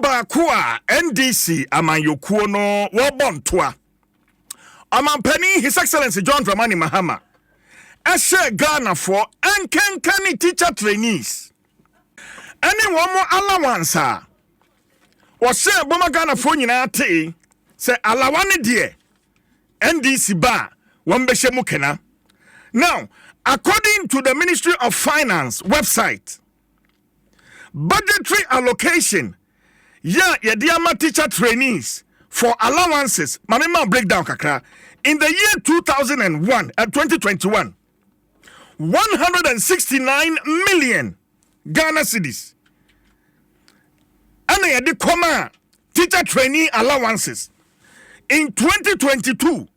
baako a NDC amanyokuo no wobontoa Amampani His Excellency John Dramani Mahama Eshe Ghana for enkenkani teacher trainees Any one more allowance or say Boma Ghana for nyina te say alawane die NDC ba wambeshe mukena. Now, according to the Ministry of Finance website, budgetary allocation yediama teacher trainees for allowances manema breakdown kakra in the year 2021 169 million Ghana cedis and yedi koma teacher trainee allowances in 2022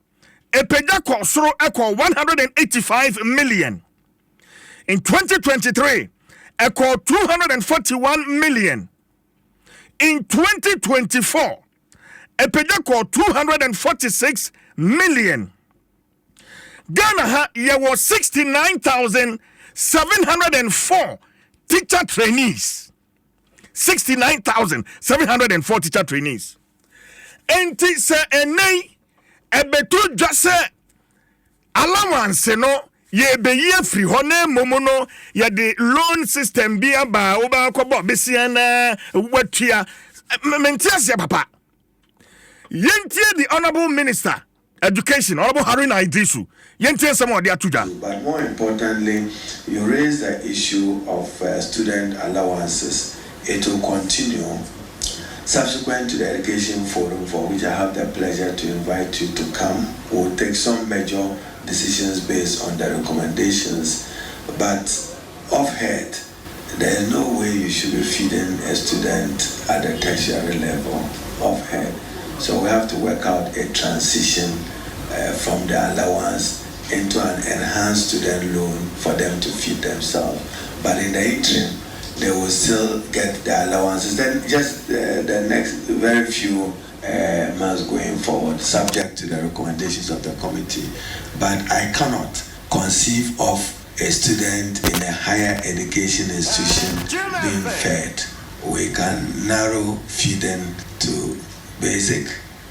epeja kosoro eko 185 million in 2023 eko 241 million in 2024 epeja ko 246 million Ghana ha there was 69,704 teacher trainees 69,704 teacher trainees enti se enei ebetu jase allowance no ye be ye free hone momono ye the loan system bia ba oba kobo besia na watua mentias ya papa yentie the honorable minister education honorable Haruna Iddrisu yentie some of their tuja. But more importantly, you raise the issue of student allowances. It will continue subsequent to the education forum, for which I have the pleasure to invite you to come. We'll take some major decisions based on the recommendations, but off head, there is no way you should be feeding a student at the tertiary level off head. So we have to work out a transition from the allowance into an enhanced student loan for them to feed themselves. But in the interim, they will still get the allowances. Then just the next very few months going forward, subject to the recommendations of the committee. But I cannot conceive of a student in a higher education institution being fed. We can narrow feeding to basic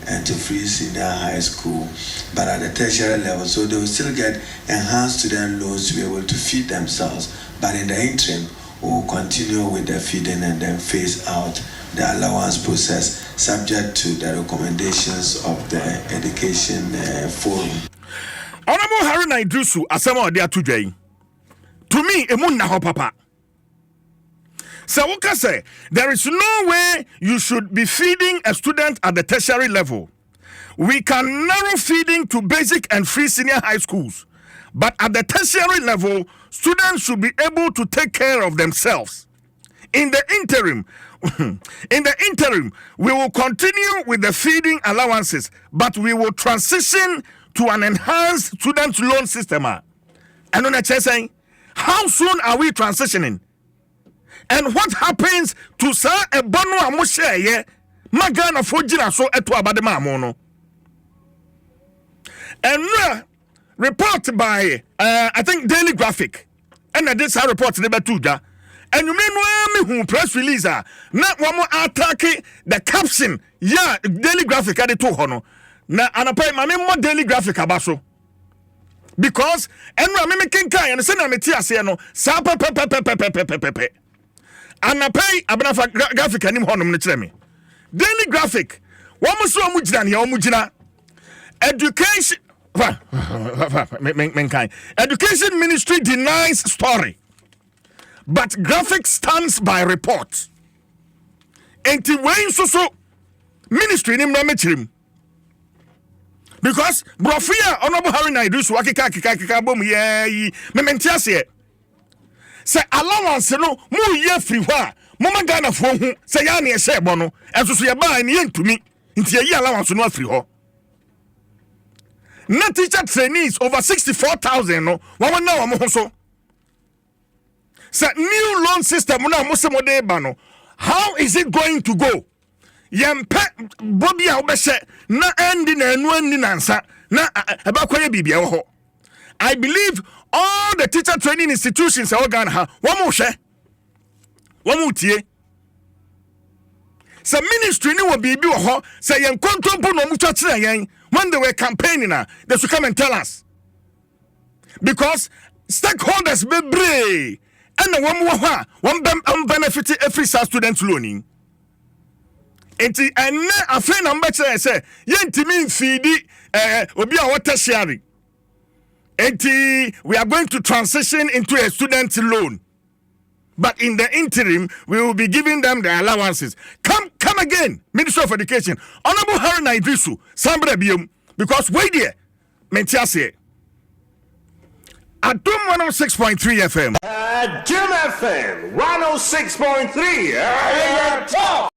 and to free senior high school, but at the tertiary level, so they will still get enhanced student loans to be able to feed themselves. But in the interim, we will continue with the feeding and then phase out the allowance process, subject to the recommendations of the education forum. Honorable Haruna Iddrisu asema ode atudwai. To me, emunna ho papa. So what can say? There is no way you should be feeding a student at the tertiary level. We can narrow feeding to basic and free senior high schools. But at the tertiary level, students should be able to take care of themselves. In the interim, we will continue with the feeding allowances, but we will transition to an enhanced student loan system. And on a saying, how soon are we transitioning? And what happens to sa e bono amoshe ye magana fojina so eto abadema amono? And report by I think Daily Graphic, and this report never tuja. And you mean who press release not one more attack the caption Daily Graphic at the two hono na anapai mame more Daily Graphic abaso because and me kenkai and say na meti ase no sa pe anapai abanafa graphic anim honom no kire me Daily Graphic one so omugina ne omugina education Education Ministry denies story, but Graphic stands by report. Enti way so ministry nim na mechirim. Because brofia honorable Haruna Iddrisu akika bom ye mementiase. Say allowance no mu ye free ho a mama Ghana fo hu say ya na ye share bo no enso so ye ba ni ye ntumi nti ye allowance no free ho. Na teacher trainees over 64,000 no one na wo so. Say new loan system na mo se mo dey ba no, how is it going to go? Yempe bobi a obehye na endi na enu ani nansa na abakoye bibia wo ho. I believe all the teacher training institutions are Ghana ha wo mo hwe wo mo tie So ministry ni will be ho say yen kontompo no mu twakire yen when they were campaigning they should come and tell us. Because stakeholders be brave and the one benefit every student loaning. Enti enne afi na mbekye say yentimi mfidi obi a water sharing. Enti we are going to transition into a student loan. But in the interim, we will be giving them the allowances. Come again, Minister of Education. Honorable Haruna Iddrisu, Sambre Bium, because wait there, Mentiase. Adom 106.3 FM. Adom FM 106.3.